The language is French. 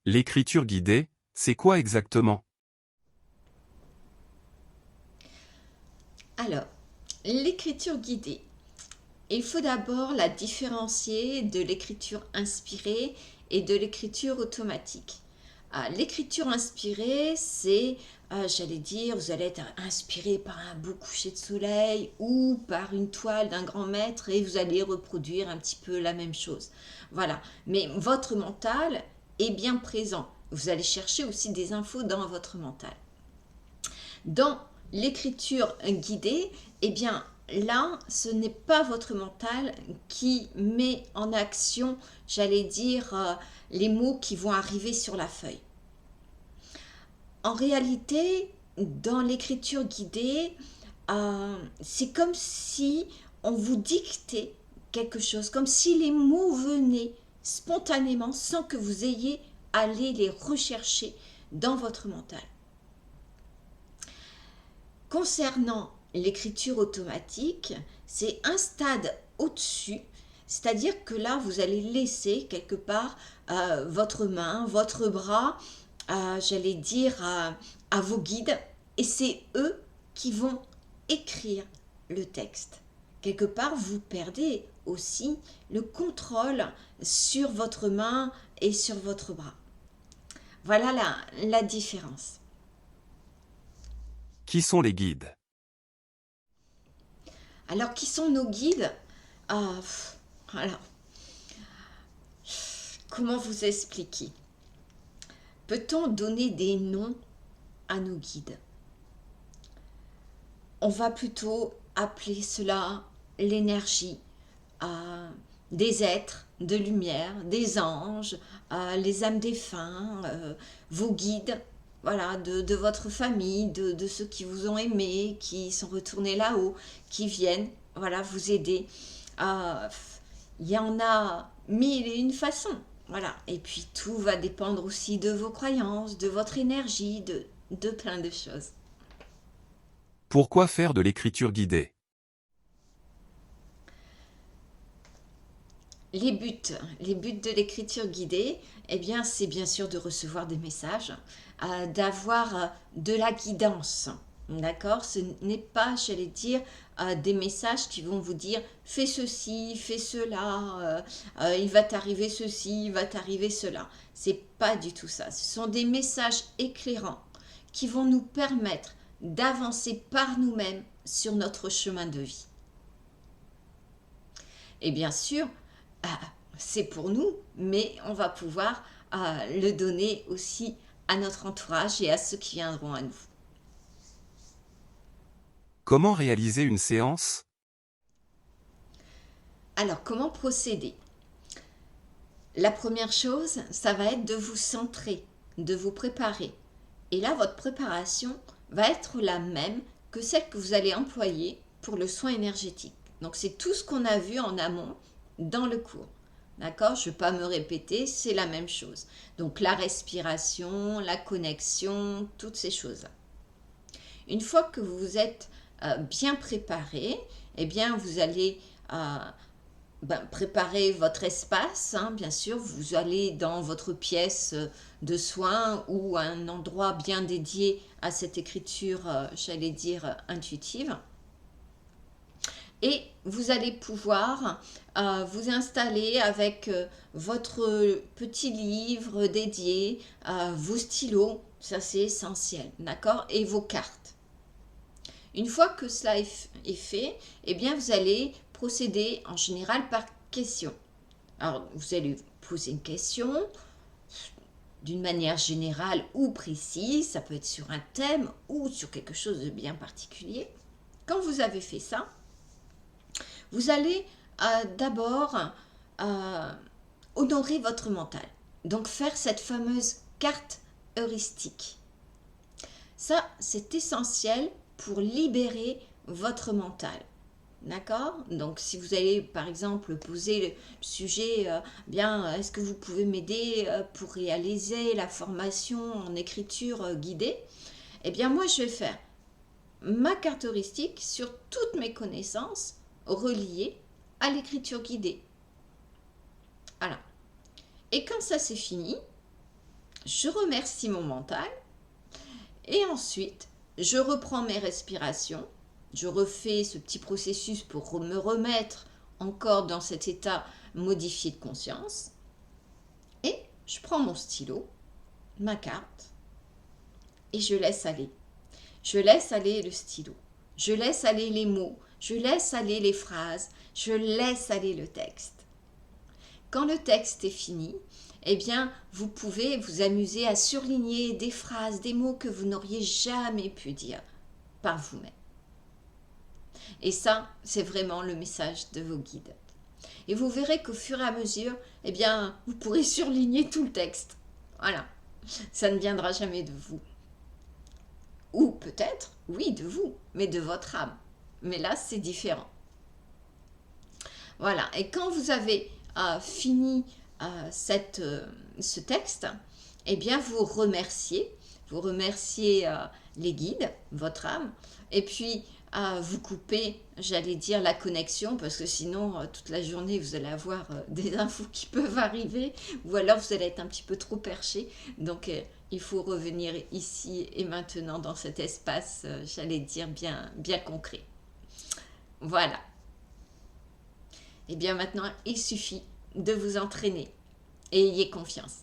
L'écriture guidée, c'est quoi exactement? Alors, l'écriture guidée. Il faut d'abord la différencier de l'écriture inspirée et de l'écriture automatique. L'écriture inspirée, c'est, j'allais dire, vous allez être inspiré par un beau coucher de soleil ou par une toile d'un grand maître et vous allez reproduire un petit peu la même chose. Voilà. Mais votre mental est bien présent. Vous allez chercher aussi des infos dans votre mental. Dans l'écriture guidée, eh bien là, ce n'est pas votre mental qui met en action, j'allais dire, les mots qui vont arriver sur la feuille. En réalité, dans l'écriture guidée, c'est comme si on vous dictait quelque chose, comme si les mots venaient spontanément sans que vous ayez à aller les rechercher dans votre mental. Concernant l'écriture automatique, c'est un stade au-dessus, c'est-à-dire que là, vous allez laisser quelque part votre main, votre bras, j'allais dire, à vos guides, et c'est eux qui vont écrire le texte. Quelque part, vous perdez aussi le contrôle sur votre main et sur votre bras. Voilà la différence. Qui sont les guides? Alors, qui sont nos guides? Ah, alors, comment vous expliquer? Peut-on donner des noms à nos guides? On va plutôt appeler cela l'énergie, des êtres de lumière, des anges, les âmes défunts, vos guides, voilà, de votre famille, de ceux qui vous ont aimé, qui sont retournés là-haut, qui viennent, voilà, vous aider. Euh, Il y en a mille et une façons, voilà. Et puis tout va dépendre aussi de vos croyances, de votre énergie, de plein de choses. Pourquoi faire de l'écriture guidée? Les buts de l'écriture guidée, eh bien, c'est bien sûr de recevoir des messages, d'avoir de la guidance. D'accord? Ce n'est pas, j'allais dire, des messages qui vont vous dire fais ceci, fais cela, il va t'arriver ceci, il va t'arriver cela. C'est pas du tout ça. Ce sont des messages éclairants qui vont nous permettre d'avancer par nous-mêmes sur notre chemin de vie. Et bien sûr, c'est pour nous, mais on va pouvoir le donner aussi à notre entourage et à ceux qui viendront à nous. Comment réaliser une séance? Alors, comment procéder? La première chose, ça va être de vous centrer, de vous préparer. Et là, votre préparation va être la même que celle que vous allez employer pour le soin énergétique. Donc, c'est tout ce qu'on a vu en amont dans le cours. D'accord? Je ne vais pas me répéter, c'est la même chose. Donc, la respiration, la connexion, toutes ces choses-là. Une fois que vous êtes bien préparé, eh bien, vous allez préparer votre espace, hein, bien sûr. Vous allez dans votre pièce de soins ou un endroit bien dédié à cette écriture, j'allais dire, intuitive. Et vous allez pouvoir vous installer avec votre petit livre dédié, vos stylos, ça c'est essentiel, d'accord? Et vos cartes. Une fois que cela est fait, eh bien vous allez procéder en général par question. Alors vous allez poser une question d'une manière générale ou précise, ça peut être sur un thème ou sur quelque chose de bien particulier. Quand vous avez fait ça, vous allez d'abord euh, honorer votre mental. Donc faire cette fameuse carte heuristique. Ça, c'est essentiel pour libérer votre mental. D'accord? Donc, si vous allez, par exemple, poser le sujet, bien, est-ce que vous pouvez m'aider pour réaliser la formation en écriture guidée? Eh bien, moi, je vais faire ma carte heuristique sur toutes mes connaissances reliées à l'écriture guidée. Voilà. Et quand ça c'est fini, je remercie mon mental et ensuite, je reprends mes respirations. Je refais ce petit processus pour me remettre encore dans cet état modifié de conscience. Et je prends mon stylo, ma carte, et je laisse aller. Je laisse aller le stylo. Je laisse aller les mots. Je laisse aller les phrases. Je laisse aller le texte. Quand le texte est fini, eh bien, vous pouvez vous amuser à surligner des phrases, des mots que vous n'auriez jamais pu dire par vous-même. Et ça, c'est vraiment le message de vos guides. Et vous verrez qu'au fur et à mesure, eh bien, vous pourrez surligner tout le texte. Voilà, ça ne viendra jamais de vous. Ou peut-être, oui, de vous, mais de votre âme. Mais là, c'est différent. Voilà, et quand vous avez fini ce texte, eh bien, vous remerciez les guides, votre âme, et puis vous coupez, j'allais dire, la connexion, parce que sinon, toute la journée, vous allez avoir des infos qui peuvent arriver, ou alors vous allez être un petit peu trop perché. Donc, il faut revenir ici et maintenant dans cet espace, j'allais dire, bien concret. Voilà. Et bien maintenant, il suffit de vous entraîner et ayez confiance.